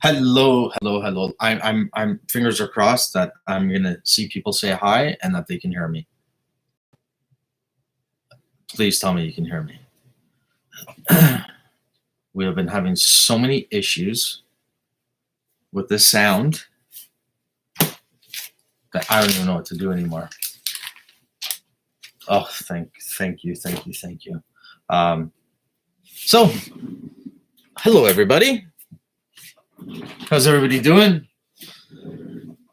Hello, hello, hello. I'm fingers are crossed that I'm gonna see people say hi and that they can hear me. Please tell me you can hear me. We have been having so many issues with this sound that I don't even know what to do anymore. Oh, thank you, thank you, thank you. So, hello everybody. How's everybody doing?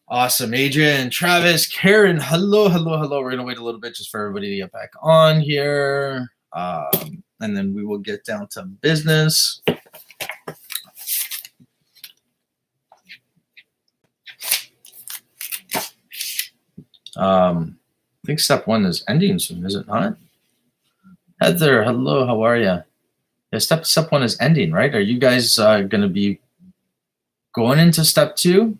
Awesome, Adrian, Travis, Karen. Hello, hello, hello. We're gonna wait a little bit just for everybody to get back on here, and then we will get down to business. I think step one is ending soon, is it not? Heather, hello, how are you? Yeah, step one is ending, right? Are you guys gonna be going into step two?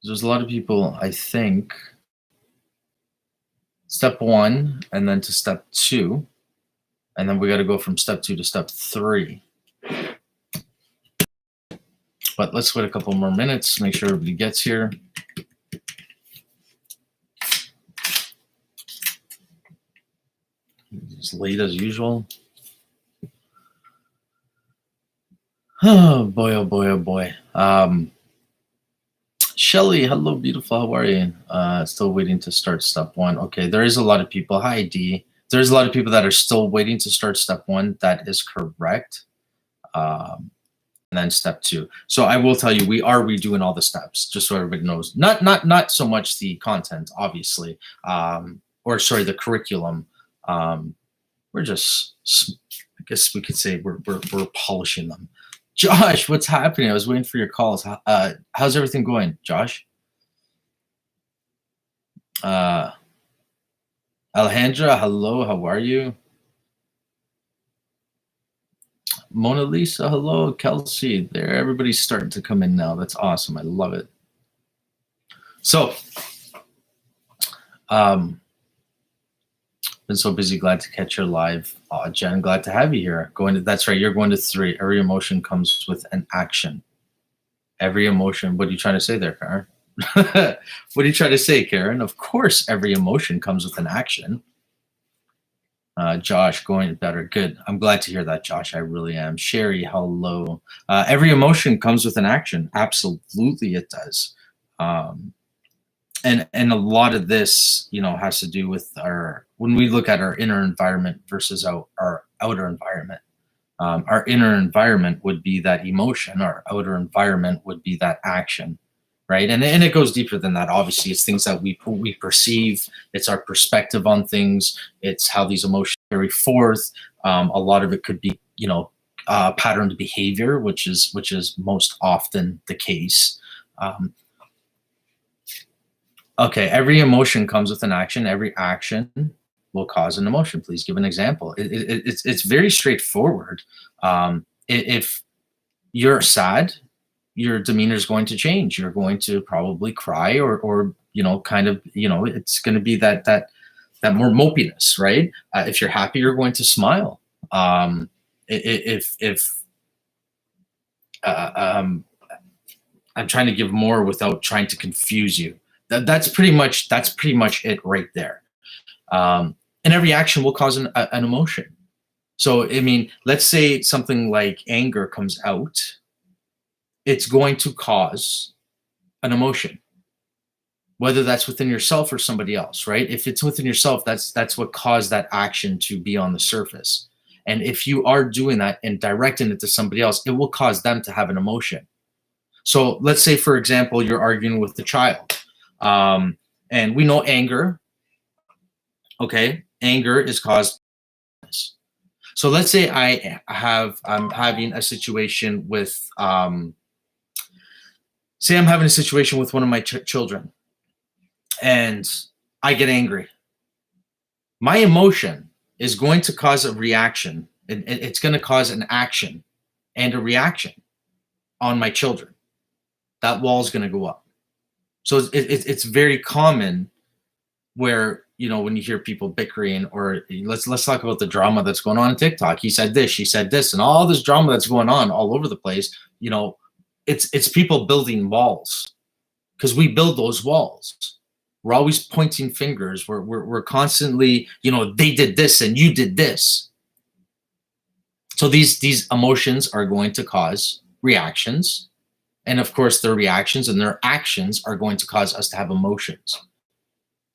There's a lot of people, I think. Step one, and then to step two, and then we got to go from step two to step three. But let's wait a couple more minutes, make sure everybody gets here. As late as usual. Oh boy, oh boy, oh boy. Shelly, hello, beautiful. How are you? Still waiting to start step one. Okay, there is a lot of people. Hi, D. There's a lot of people that are still waiting to start step one. That is correct. And then step two. So I will tell you, we are redoing all the steps, just so everybody knows. Not so much the content, obviously, or sorry, the curriculum. We're just, I guess we could say we're polishing them. Josh, what's happening? I was waiting for your calls. How's everything going, Josh? Alejandra, hello, how are you? Mona Lisa, hello. Kelsey, there. Everybody's starting to come in now. That's awesome. I love it. So, been so busy. Glad to catch your live. Jen, glad to have you here. That's right. You're going to three. Every emotion comes with an action. Every emotion. What are you trying to say there, Karen? What are you trying to say, Karen? Of course, every emotion comes with an action. Josh, going better. Good. I'm glad to hear that, Josh. I really am. Sherry, hello. Every emotion comes with an action. Absolutely, it does. And a lot of this, has to do with when we look at our inner environment versus our outer environment. Our inner environment would be that emotion. Our outer environment would be that action, right? And it goes deeper than that. Obviously, it's things that we perceive. It's our perspective on things. It's how these emotions carry forth. A lot of it could be, patterned behavior, which is most often the case. Okay, every emotion comes with an action. Every action will cause an emotion. Please give an example. It's very straightforward. If you're sad, your demeanor is going to change. You're going to probably cry or it's going to be that more mopiness, right? If you're happy, you're going to smile. I'm trying to give more without trying to confuse you. That's pretty much it right there. And every action will cause an emotion. So, I mean, let's say something like anger comes out, it's going to cause an emotion, whether that's within yourself or somebody else, right? If it's within yourself, that's what caused that action to be on the surface. And if you are doing that and directing it to somebody else, it will cause them to have an emotion. So let's say, for example, you're arguing with the child. And we know anger, okay? Anger is caused. So let's say I'm having a situation with, say I'm having a situation with one of my children and I get angry. My emotion is going to cause a reaction. It's going to cause an action and a reaction on my children. That wall is going to go up. So it's very common where, when you hear people bickering, or let's talk about the drama that's going on TikTok. He said this, she said this, and all this drama that's going on all over the place. It's people building walls, because we build those walls. We're always pointing fingers. We're constantly, they did this and you did this. So these emotions are going to cause reactions. And of course, their reactions and their actions are going to cause us to have emotions.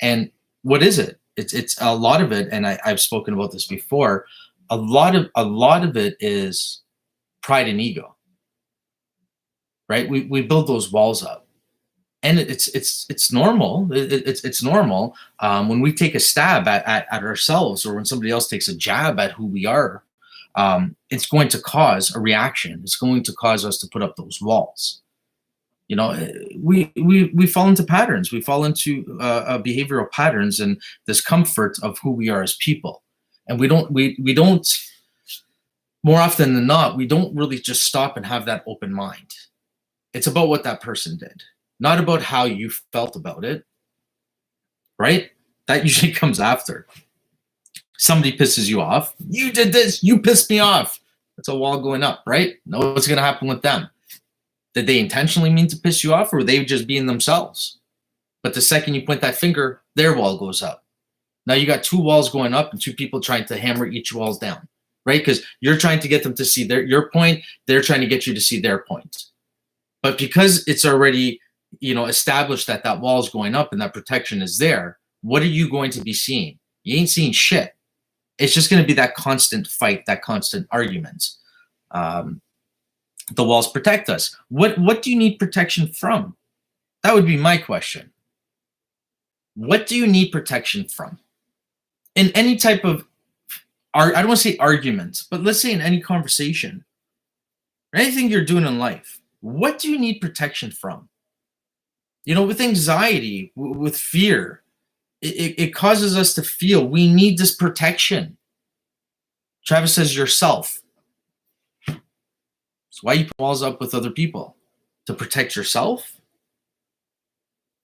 And what is it? It's a lot of it, and I've spoken about this before. A lot of it is pride and ego, right? We build those walls up, and it's normal. It's normal when we take a stab at ourselves, or when somebody else takes a jab at who we are. It's going to cause a reaction. It's going to cause us to put up those walls. We fall into patterns. We fall into behavioral patterns and this comfort of who we are as people. And we don't, more often than not, we don't really just stop and have that open mind. It's about what that person did, not about how you felt about it, right? That usually comes after. Somebody pisses you off. You did this. You pissed me off. That's a wall going up, right? Know what's going to happen with them. Did they intentionally mean to piss you off, or were they just being themselves? But the second you point that finger, their wall goes up. Now you got two walls going up and two people trying to hammer each wall down, right? Because you're trying to get them to see your point. They're trying to get you to see their point. But because it's already, established that that wall is going up and that protection is there, what are you going to be seeing? You ain't seeing shit. It's just going to be that constant fight, that constant argument. The walls protect us. What do you need protection from? That would be my question. What do you need protection from? In any type of, I don't want to say argument, but let's say in any conversation, anything you're doing in life, what do you need protection from? With anxiety, with fear, it causes us to feel we need this protection. Travis says yourself. That's why you put walls up with other people, to protect yourself.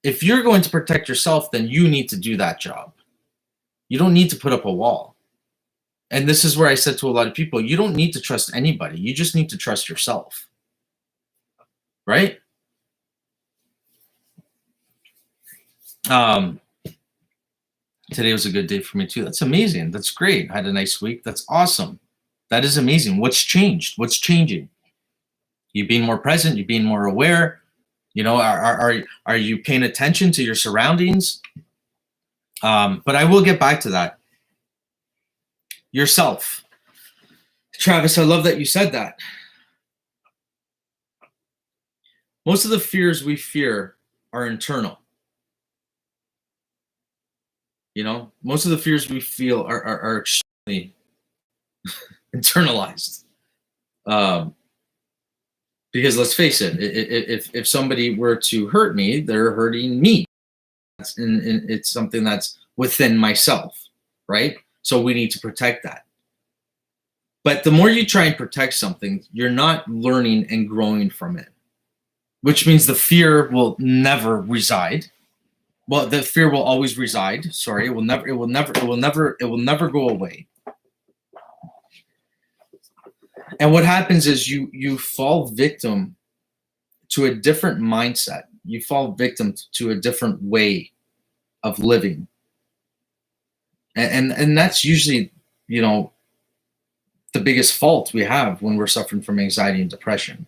If you're going to protect yourself, then you need to do that job. You don't need to put up a wall. And this is where I said to a lot of people, you don't need to trust anybody. You just need to trust yourself. Right? Today was a good day for me too. That's amazing. That's great. I had a nice week. That's awesome. That is amazing. What's changed? What's changing? You being more present, you being more aware. Are you paying attention to your surroundings? But I will get back to that. Yourself. Travis, I love that you said that. Most of the fears we fear are internal. Most of the fears we feel are extremely internalized. Because let's face it, if somebody were to hurt me, they're hurting me. It's something that's within myself, right? So we need to protect that. But the more you try and protect something, you're not learning and growing from it, which means the fear will never reside. Well, the fear will always reside. Sorry, it will never go away. And what happens is you fall victim to a different mindset. You fall victim to a different way of living. And that's usually, the biggest fault we have when we're suffering from anxiety and depression.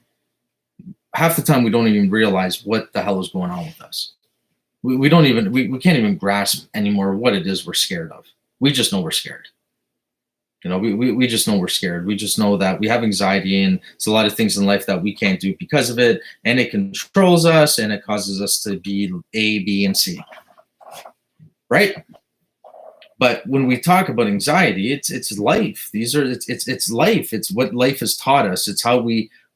Half the time we don't even realize what the hell is going on with us. We can't even grasp anymore what it is we're scared of. We just know we're scared. We just know we're scared. We just know that we have anxiety, and it's a lot of things in life that we can't do because of it, and it controls us, and it causes us to be A, B, and C. Right? But when we talk about anxiety, it's life. It's life. It's what life has taught us. It's how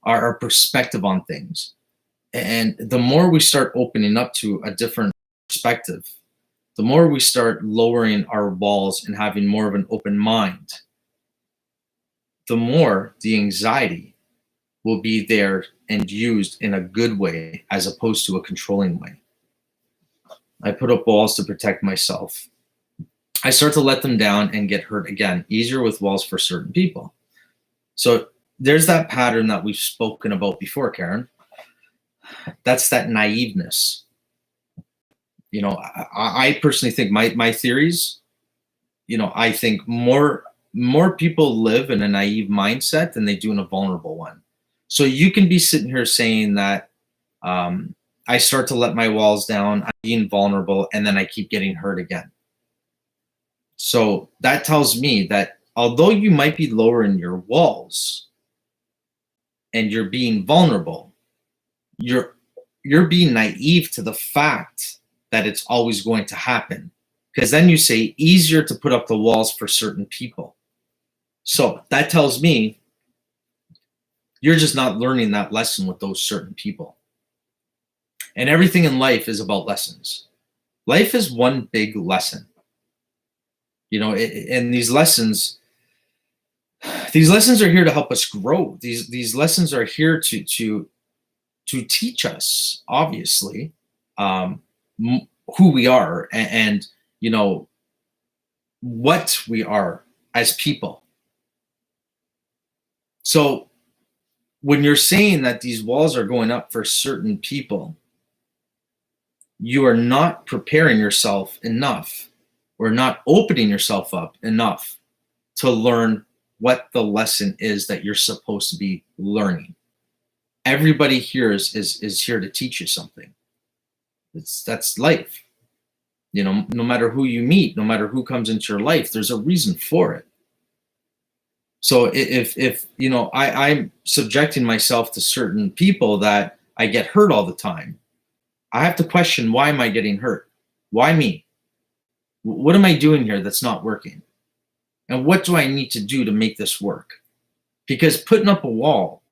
our perspective on things. And the more we start opening up to a different perspective, the more we start lowering our walls and having more of an open mind, the more the anxiety will be there and used in a good way as opposed to a controlling way. I put up walls to protect myself. I start to let them down and get hurt again. Easier with walls for certain people. So there's that pattern that we've spoken about before, Karen. That's that naiveness. You know, I personally think my theories, you know, I think more people live in a naive mindset than they do in a vulnerable one. So you can be sitting here saying that I start to let my walls down, I'm being vulnerable, and then I keep getting hurt again. So that tells me that although you might be lowering your walls and you're being vulnerable, you're being naive to the fact that it's always going to happen. Because then you say easier to put up the walls for certain people. So that tells me you're just not learning that lesson with those certain people. And everything in life is about lessons. Life is one big lesson. You know, and these lessons are here to help us grow. These lessons are here to teach us, obviously, who we are and you know what we are as people. So when you're saying that these walls are going up for certain people, you are not preparing yourself enough or not opening yourself up enough to learn what the lesson is that you're supposed to be learning. Everybody here is here to teach you something. That's life. You know, no matter who you meet, no matter who comes into your life, there's a reason for it. So if you know, I'm subjecting myself to certain people that I get hurt all the time, I have to question, why am I getting hurt? Why me? What am I doing here that's not working? And what do I need to do to make this work? Because putting up a wall,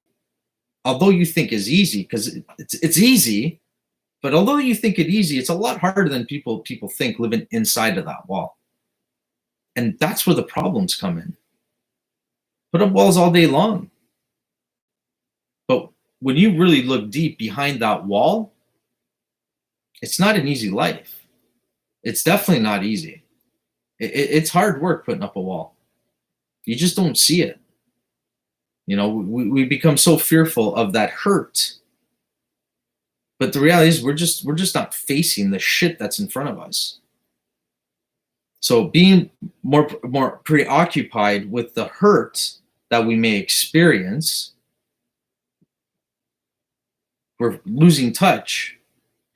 although you think is easy, because it's easy, but although you think it easy, it's a lot harder than people think living inside of that wall. And that's where the problems come in. Put up walls all day long. But when you really look deep behind that wall, it's not an easy life. It's definitely not easy. It's hard work putting up a wall. You just don't see it. You know, we become so fearful of that hurt. But the reality is we're just not facing the shit that's in front of us. So being more preoccupied with the hurt that we may experience, we're losing touch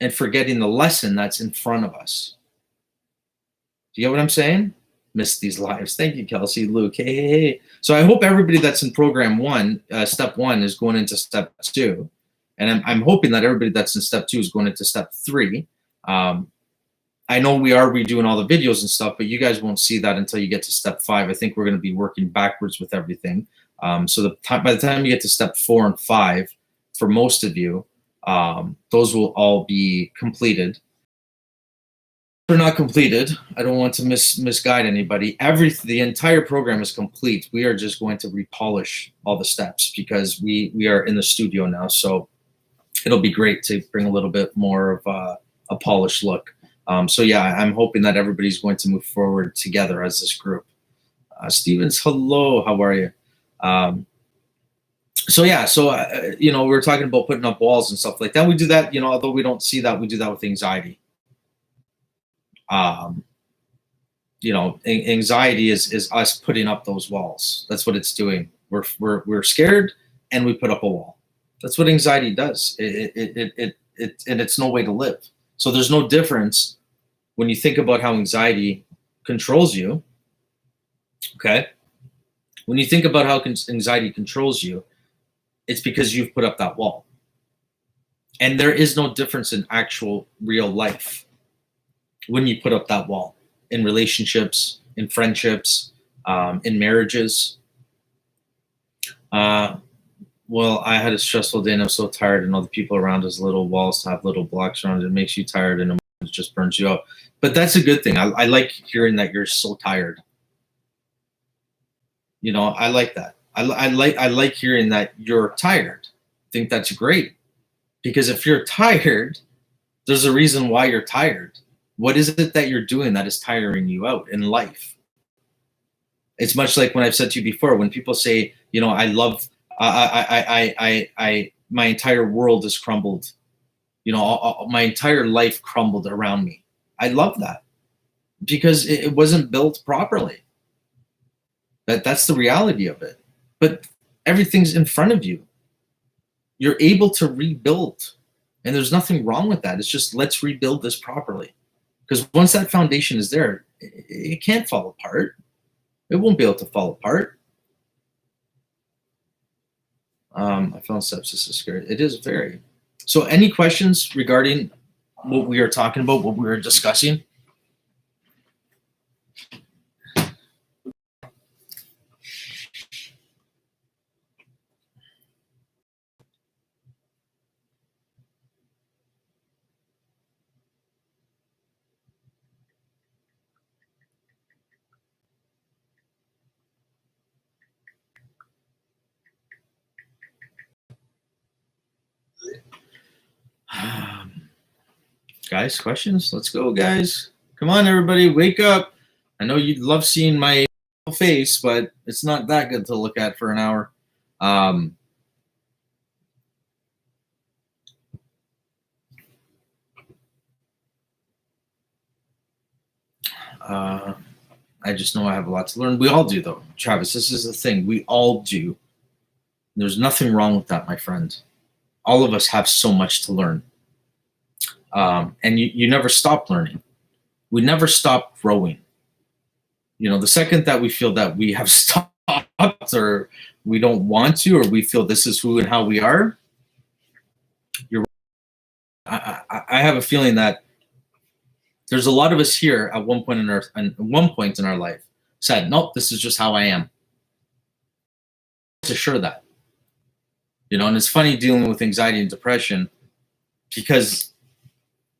and forgetting the lesson that's in front of us. Do you get what I'm saying? Missed these lives. Thank you, Kelsey, Luke. Hey. So I hope everybody that's in program one, step one, is going into step two. And I'm hoping that everybody that's in step two is going into step three. I know we are redoing all the videos and stuff, but you guys won't see that until you get to step 5. I think we're going to be working backwards with everything. So by the time you get to step 4 and 5, for most of you, those will all be completed. If they're not completed, I don't want to misguide anybody. The entire program is complete. We are just going to repolish all the steps because we are in the studio now. So it'll be great to bring a little bit more of a polished look. So yeah, I'm hoping that everybody's going to move forward together as this group. Stevens, hello, how are you? So yeah, you know, we were talking about putting up walls and stuff like that. We do that, you know, although we don't see that, we do that with anxiety. You know, anxiety is us putting up those walls. That's what it's doing. We're scared and we put up a wall. That's what anxiety does. And it's no way to live. So there's no difference when you think about how anxiety controls you. Okay. When you think about how anxiety controls you, it's because you've put up that wall. And there is no difference in actual real life when you put up that wall in relationships, in friendships, in marriages. Well, I had a stressful day and I'm so tired, and all the people around us, little walls have little blocks around it. It makes you tired and it just burns you out. But that's a good thing. I like hearing that you're so tired. You know, I like that. I like hearing that you're tired. I think that's great. Because if you're tired, there's a reason why you're tired. What is it that you're doing that is tiring you out in life? It's much like when I've said to you before, when people say, you know, I love, my entire world has crumbled. You know, my entire life crumbled around me. I love that because it wasn't built properly. That's the reality of it. But everything's in front of you. You're able to rebuild. And there's nothing wrong with that. It's just, let's rebuild this properly. Because once that foundation is there, it can't fall apart. It won't be able to fall apart. I found sepsis is scary. It is very. So any questions regarding what we are talking about, what we were discussing? Guys, questions? Let's go, guys. Come on, everybody, wake up. I know you'd love seeing my face, but it's not that good to look at for an hour. I just know I have a lot to learn. We all do, though, Travis. This is the thing. We all do. There's nothing wrong with that, my friend. All of us have so much to learn. And you never stop learning. We never stop growing. You know, the second that we feel that we have stopped or we don't want to, or we feel this is who and how we are, I have a feeling that there's a lot of us here at one point in our life said, nope, this is just how I am. To assure that. You know, and it's funny dealing with anxiety and depression because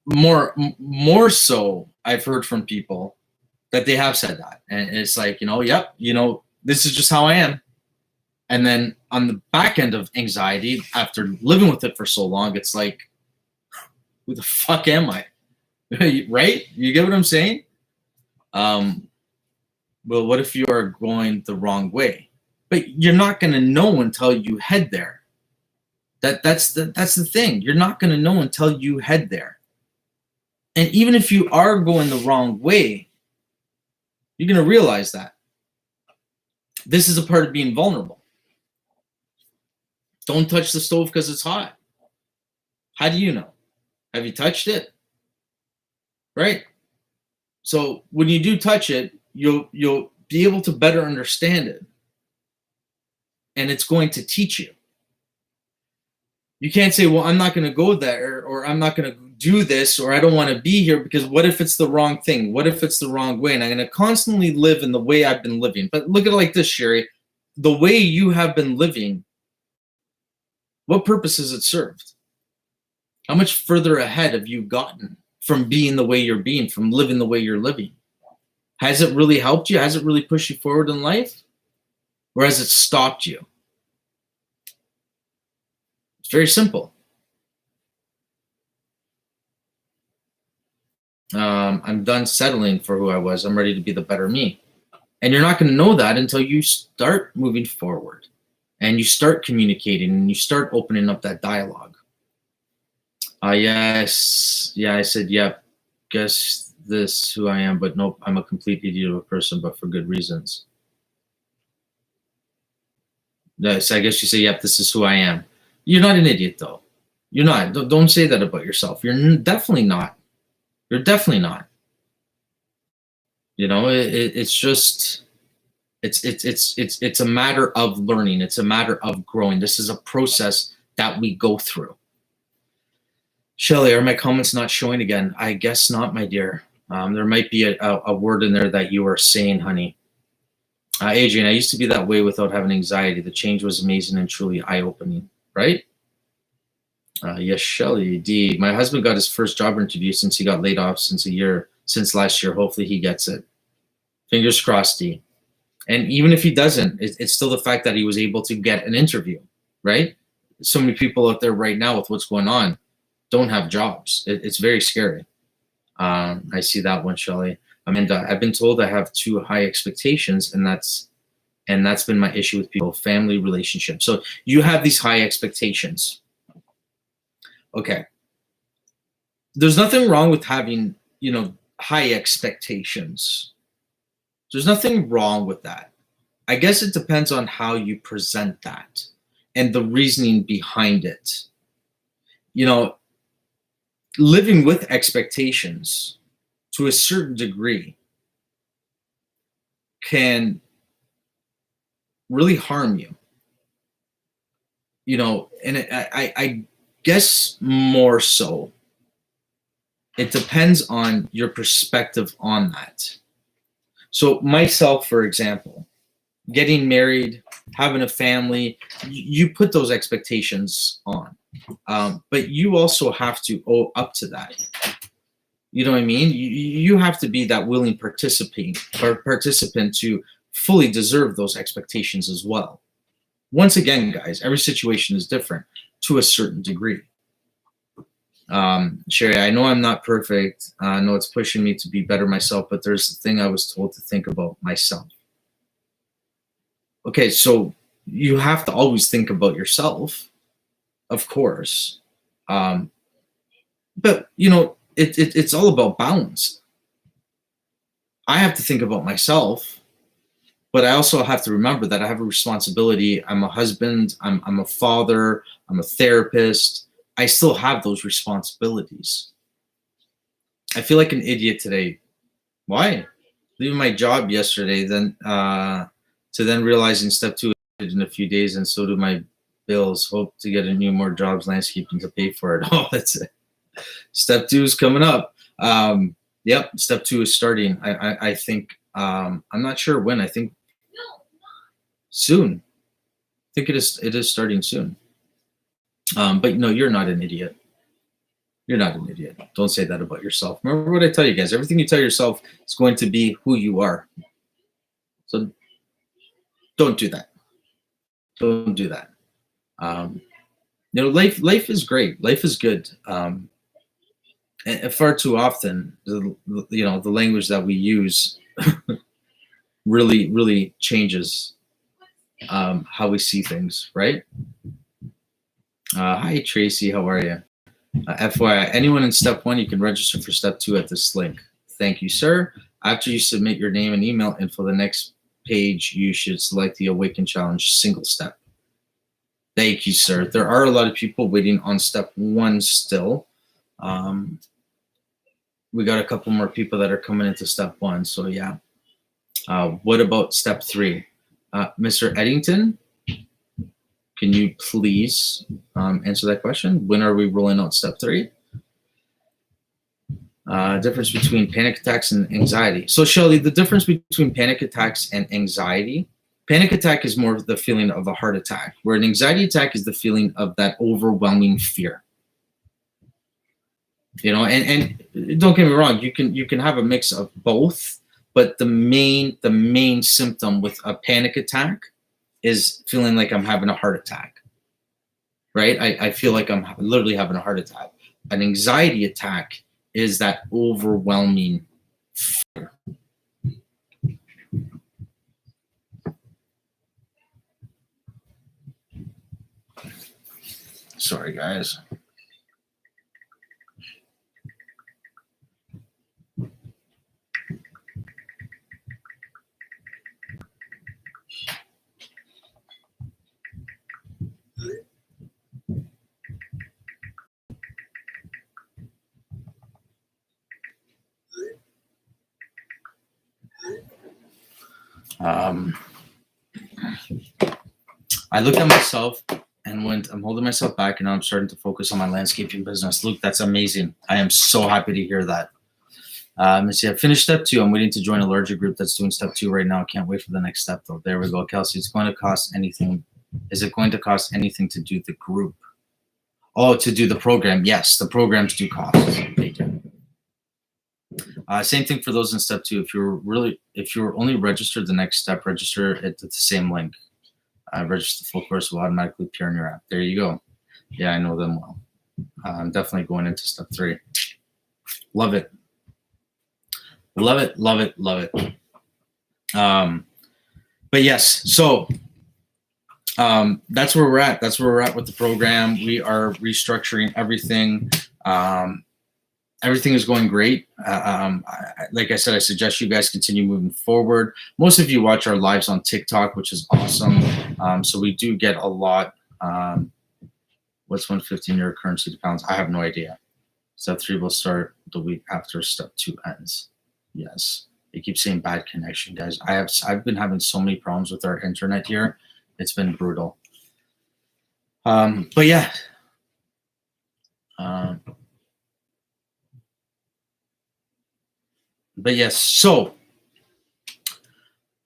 more so I've heard from people that they have said that. And it's like, you know, yep, you know, this is just how I am. And then on the back end of anxiety, after living with it for so long, it's like, who the fuck am I? Right? You get what I'm saying? Well, what if you are going the wrong way? But you're not going to know until you head there. That's the thing. You're not going to know until you head there. And even if you are going the wrong way, you're going to realize that. This is a part of being vulnerable. Don't touch the stove because it's hot. How do you know? Have you touched it? Right? So when you do touch it, you'll be able to better understand it. And it's going to teach you. You can't say, well, I'm not going to go there, or I'm not going to do this, or I don't want to be here, because what if it's the wrong thing? What if it's the wrong way? And I'm going to constantly live in the way I've been living. But look at it like this, Sherry. The way you have been living, what purpose has it served? How much further ahead have you gotten from being the way you're being, from living the way you're living? Has it really helped you? Has it really pushed you forward in life? Or has it stopped you? It's very simple. I'm done settling for who I was. I'm ready to be the better me. And you're not going to know that until you start moving forward and you start communicating and you start opening up that dialogue. Yes. Yeah, I said, yeah, guess this who I am, but nope, I'm a complete idiot of a person, but for good reasons. Yes, I guess you say, yep, this is who I am. You're not an idiot, though. You're not. Don't say that about yourself. You're definitely not. You're definitely not. You know, it's just, it's a matter of learning. It's a matter of growing. This is a process that we go through. Shelly, are my comments not showing again? I guess not, my dear. There might be a word in there that you are saying, honey. Adrian, I used to be that way without having anxiety. The change was amazing and truly eye-opening, right? Yes, Shelly D. My husband got his first job interview since he got laid off since last year. Hopefully he gets it. Fingers crossed, D. And even if he doesn't, it's still the fact that he was able to get an interview, right? So many people out there right now with what's going on don't have jobs. It's very scary. I see that one, Shelley. Amanda, I've been told I have too high expectations, and that's been my issue with people, family relationships. So you have these high expectations. Okay. There's nothing wrong with having, high expectations. There's nothing wrong with that. I guess it depends on how you present that and the reasoning behind it. Living with expectations to a certain degree can really harm you. And I guess more so, it depends on your perspective on that. So myself, for example, getting married, having a family, you put those expectations on. But you also have to owe up to that. You know what I mean? You have to be that willing participant to fully deserve those expectations as well. Once again, guys, every situation is different to a certain degree. Sherry, I know I'm not perfect. I know it's pushing me to be better myself, but there's the thing I was told to think about myself. Okay, so you have to always think about yourself, of course. But, it's all about balance. I have to think about myself, but I also have to remember that I have a responsibility. I'm a husband, I'm a father, I'm a therapist. I still have those responsibilities. I feel like an idiot today. Why? Leaving my job yesterday, then to then realizing step 2 in a few days, and so do my bills. Hope to get more jobs, landscaping to pay for it. Oh, that's it. Step 2 is coming up. Yep, step 2 is starting. I think I'm not sure when. I think soon. I think it is starting soon. But no, you're not an idiot. You're not an idiot. Don't say that about yourself. Remember what I tell you guys. Everything you tell yourself is going to be who you are. So don't do that. Don't do that. Life is great. Life is good. And far too often, the language that we use really changes how we see things, right? Hi, Tracy. How are you? FYI, anyone in step 1, you can register for step 2 at this link. Thank you, sir. After you submit your name and email info, the next page, you should select the Awaken Challenge single step. Thank you, sir. There are a lot of people waiting on step 1 still. We got a couple more people that are coming into step 1. So yeah. What about step 3? Mr. Eddington, can you please answer that question? When are we rolling out step 3? Difference between panic attacks and anxiety. So Shelley, the difference between panic attacks and anxiety, panic attack is more of the feeling of a heart attack, where an anxiety attack is the feeling of that overwhelming fear. And don't get me wrong, you can have a mix of both, but the main symptom with a panic attack is feeling like I'm having a heart attack, right? I feel like I'm literally having a heart attack. An anxiety attack is that overwhelming fear. Sorry, guys. I looked at myself and I'm holding myself back, and now I'm starting to focus on my landscaping business. Luke, that's amazing. I am so happy to hear that. Let's see, I finished step 2. I'm waiting to join a larger group that's doing step 2 right now. Can't wait for the next step though. There we go. Kelsey, it's going to cost anything. Is it going to cost anything to do the group? Oh, to do the program. Yes, the programs do cost. They do. Same thing for those in step 2. If you're only registered the next step, register at the same link. Register the full course will automatically appear in your app. There you go. Yeah, I know them well. I'm definitely going into step 3. Love it. Love it, love it, love it. But yes, so that's where we're at. That's where we're at with the program. We are restructuring everything. Everything is going great. Like I said, I suggest you guys continue moving forward. Most of you watch our lives on TikTok, which is awesome. So we do get a lot. What's 150 near currency to pounds? I have no idea. Step 3 will start the week after step 2 ends. Yes. They keep saying bad connection, guys. I've been having so many problems with our internet here. It's been brutal. But yeah. But yes, so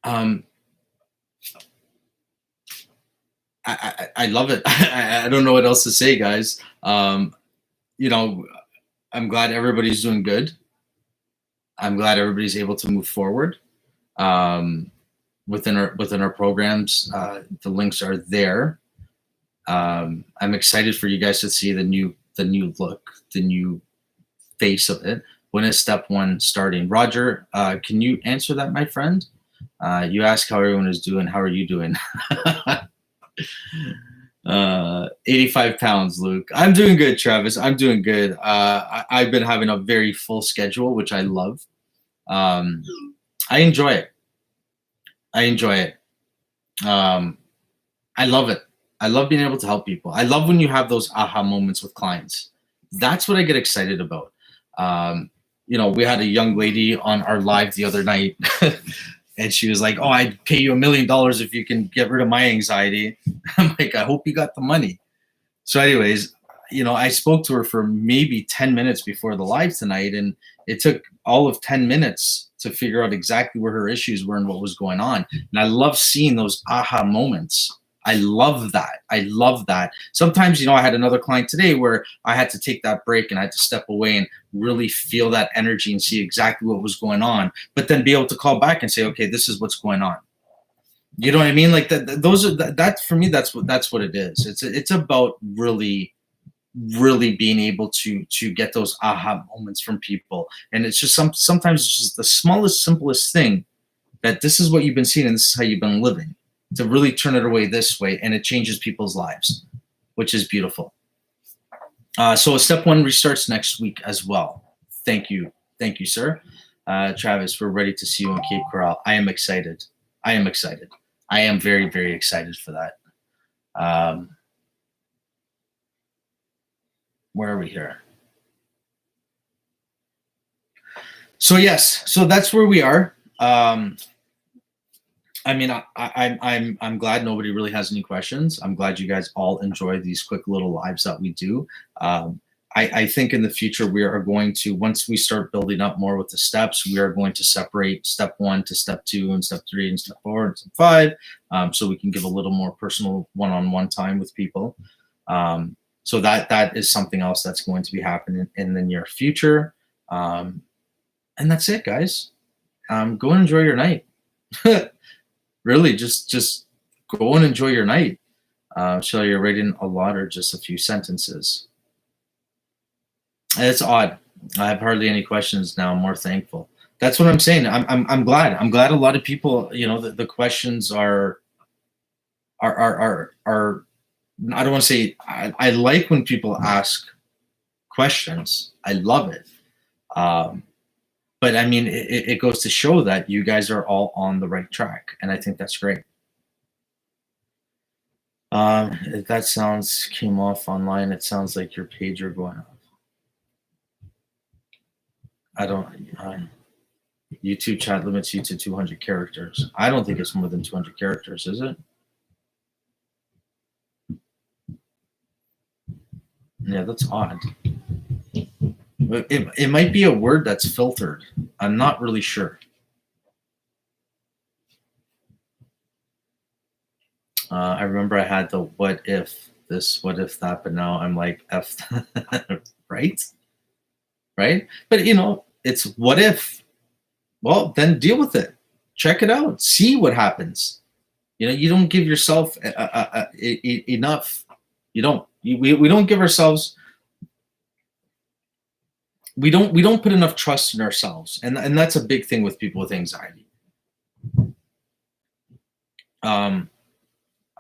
I love it. I don't know what else to say, guys. You know, I'm glad everybody's doing good. I'm glad everybody's able to move forward within our programs. The links are there. I'm excited for you guys to see the new look, the new face of it. When is step 1 starting? Roger, can you answer that, my friend? You asked how everyone is doing. How are you doing? 85 pounds, Luke. I'm doing good, Travis. I'm doing good. I've been having a very full schedule, which I love. I enjoy it. I love it. I love being able to help people. I love when you have those aha moments with clients. That's what I get excited about. You know, we had a young lady on our live the other night and she was like, "Oh, I'd pay you $1 million if you can get rid of my anxiety." I'm like, "I hope you got the money." So anyways, you know, I spoke to her for maybe 10 minutes before the live tonight, and it took all of 10 minutes to figure out exactly where her issues were and what was going on. And I love seeing those aha moments. I love that. I love that. Sometimes, you know, I had another client today where I had to take that break and I had to step away and really feel that energy and see exactly what was going on, but then be able to call back and say, okay, this is what's going on. You know what I mean? Like that for me, that's what it is. It's about really being able to get those aha moments from people. And it's just sometimes it's just the smallest, simplest thing that this is what you've been seeing and this is how you've been living, to really turn it away this way, and it changes people's lives, which is beautiful. So step 1 restarts next week as well. Thank you, sir. Travis, we're ready to see you on Cape Coral. I am excited. I am very, very excited for that. Where are we here? So yes, so that's where we are. I mean, I'm glad nobody really has any questions. I'm glad you guys all enjoy these quick little lives that we do. I think in the future we are going to, once we start building up more with the steps, we are going to separate step 1 to step 2 and step 3 and step 4 and step 5, so we can give a little more personal one-on-one time with people. So that is something else that's going to be happening in the near future. And that's it, guys. Go and enjoy your night. Really, just go and enjoy your night. Shall you writing a lot or just a few sentences? It's odd. I have hardly any questions now. I'm more thankful. That's what I'm saying. I'm glad. I'm glad a lot of people, you know, the questions are I don't want to say I like when people ask questions. I love it. But I mean, it goes to show that you guys are all on the right track, and I think that's great. If that sounds came off online, it sounds like your pager going off. I don't. YouTube chat limits you to 200 characters. I don't think it's more than 200 characters, is it? Yeah, that's odd. It might be a word that's filtered. I'm not really sure. I remember I had the what if this, what if that, but now I'm like F, right? Right? But you know, it's what if. Well, then deal with it. Check it out. See what happens. You know, you don't give yourself enough. You don't. We don't give ourselves we don't put enough trust in ourselves, and that's a big thing with people with anxiety. I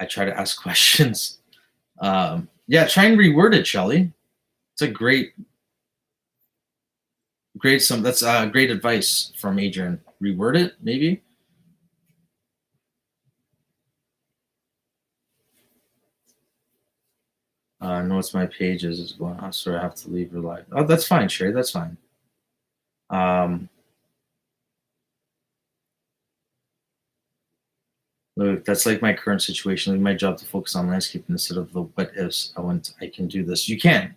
try to ask questions. Yeah, try and reword it, Shelly. It's a that's great advice from Adrian. Reword it, maybe. Notice my page is going on, so I have to leave your live. Oh, that's fine, Sherry. That's fine. Look, that's like my current situation. Like my job to focus on landscaping instead of the what ifs. I can do this. You can.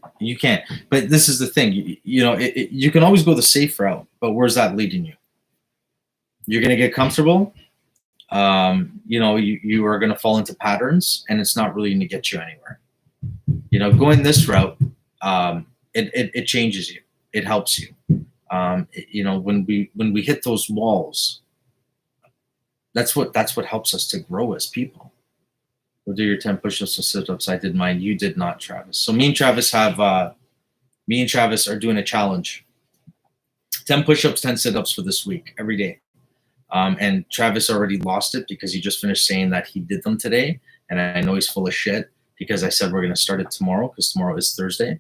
But this is the thing. You can always go the safe route, but where's that leading you? You're gonna get comfortable. You are gonna fall into patterns, and it's not really gonna get you anywhere. Going this route, it changes you. It helps you. When we hit those walls, that's what helps us to grow as people. We'll do your 10 push-ups and sit-ups. I did mine. You did not, Travis. So me and Travis are doing a challenge. 10 push-ups, 10 sit-ups for this week, every day. And Travis already lost it because he just finished saying that he did them today. And I know he's full of shit because I said we're going to start it tomorrow because tomorrow is Thursday.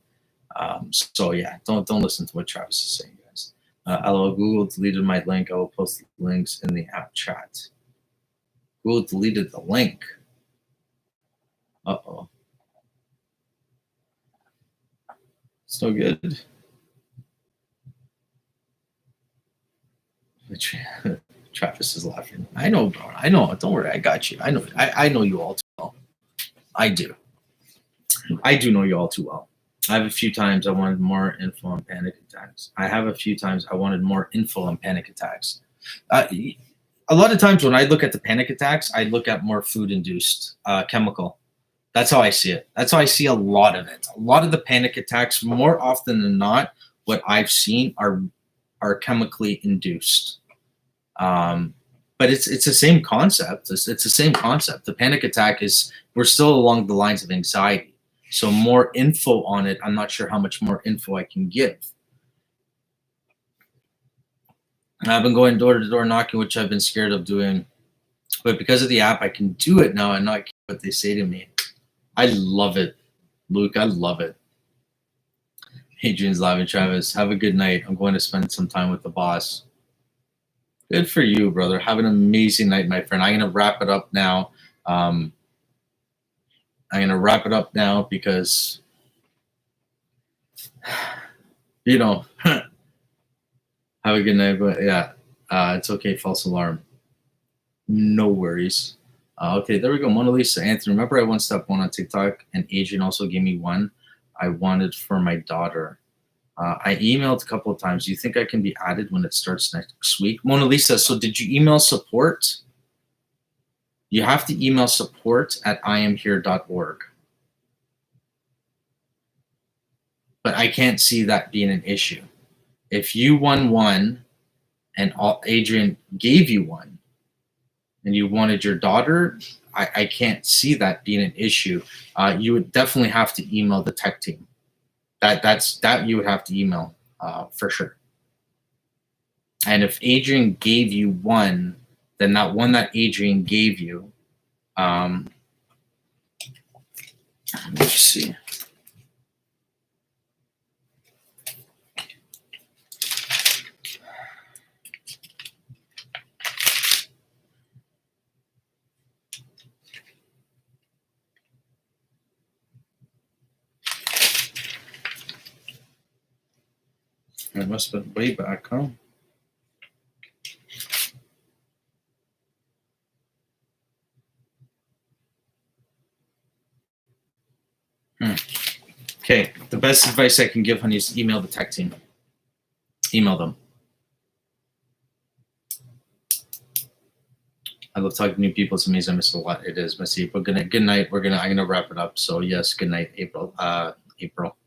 So yeah, don't listen to what Travis is saying, guys. LOL, Google deleted my link. I will post the links in the app chat. Google deleted the link. Uh-oh. It's no good. Travis is laughing. I know, bro. I know. Don't worry. I got you. I know. I know you all too well. I do. I do know you all too well. I have a few times I wanted more info on panic attacks. A lot of times when I look at the panic attacks, I look at more food-induced chemical. That's how I see it. That's how I see a lot of it. A lot of the panic attacks, more often than not, what I've seen are chemically induced. But it's the same concept. It's the same concept. The panic attack we're still along the lines of anxiety. So more info on it. I'm not sure how much more info I can give. I've been going door to door knocking, which I've been scared of doing. But because of the app, I can do it now and not care what they say to me. I love it, Luke. I love it. Adrian's laughing. Travis, have a good night. I'm going to spend some time with the boss. Good for you, brother. Have an amazing night, my friend. I'm going to wrap it up now. Because, have a good night. But yeah, it's okay. False alarm. No worries. Okay, there we go. Mona Lisa, Anthony. Remember I once stepped one on TikTok and Adrian also gave me one I wanted for my daughter. I emailed a couple of times. Do you think I can be added when it starts next week? Mona Lisa, so did you email support? You have to email support@iamhere.org. But I can't see that being an issue. If you won one and Adrian gave you one and you wanted your daughter, I can't see that being an issue. You would definitely have to email the tech team. That you would have to email for sure. And if Adrian gave you one, then that one that Adrian gave you, let me see. It must have been way back, huh? Okay, the best advice I can give, honey, is email the tech team. Email them. I love talking to new people. It's amazing. I miss a lot. It is, Missy. But good night. I'm gonna wrap it up. So yes, good night, April.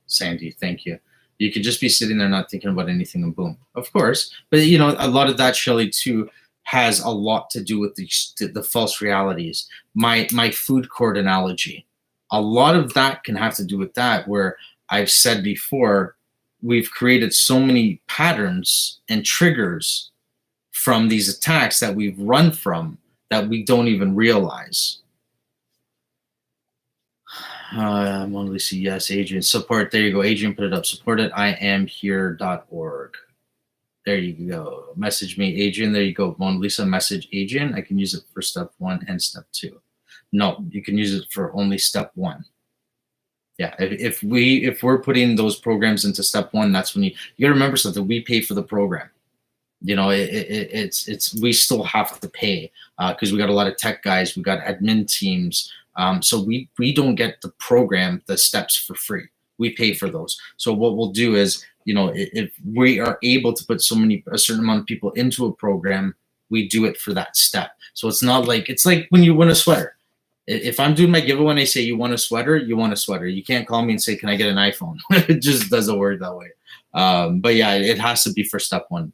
Sandy, thank you. You could just be sitting there not thinking about anything and boom. Of course. But a lot of that, Shelley, too, has a lot to do with the false realities. My food court analogy. A lot of that can have to do with that, where I've said before, we've created so many patterns and triggers from these attacks that we've run from that we don't even realize. Mona Lisa, yes. Adrian, support. There you go. Adrian put it up. Support at iamhere.org. There you go. Message me, Adrian. There you go. Mona Lisa, message Adrian. I can use it for step 1 and step 2. No, you can use it for only step 1. Yeah, if we're putting those programs into step 1, that's when you gotta remember something. We pay for the program. You know, it's we still have to pay because we got a lot of tech guys, we got admin teams. So we don't get the program, the steps for free. We pay for those. So what we'll do is, you know, if we are able to put a certain amount of people into a program, we do it for that step. So it's not like, it's like when you win a sweater. If I'm doing my giveaway and I say you want a sweater, you want a sweater. You can't call me and say, can I get an iPhone? It just doesn't work that way. But yeah, it has to be for step 1.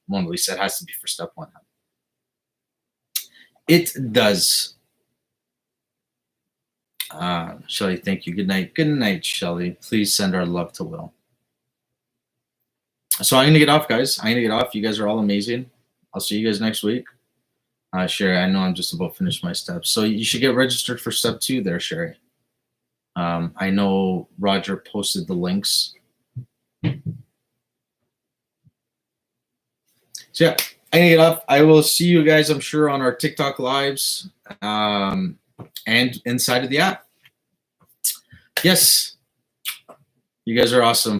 Mona Lisa, it has to be for step 1. It does. Shelly, thank you. Good night. Good night, Shelly. Please send our love to Will. So I'm going to get off, guys. I'm going to get off. You guys are all amazing. I'll see you guys next week. Sherry, I know I'm just about finished my steps. So you should get registered for step 2 there, Sherry. I know Roger posted the links. So yeah, I'm gonna get off. I will see you guys, I'm sure, on our TikTok lives and inside of the app. Yes, you guys are awesome.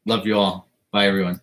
Love you all. Bye, everyone.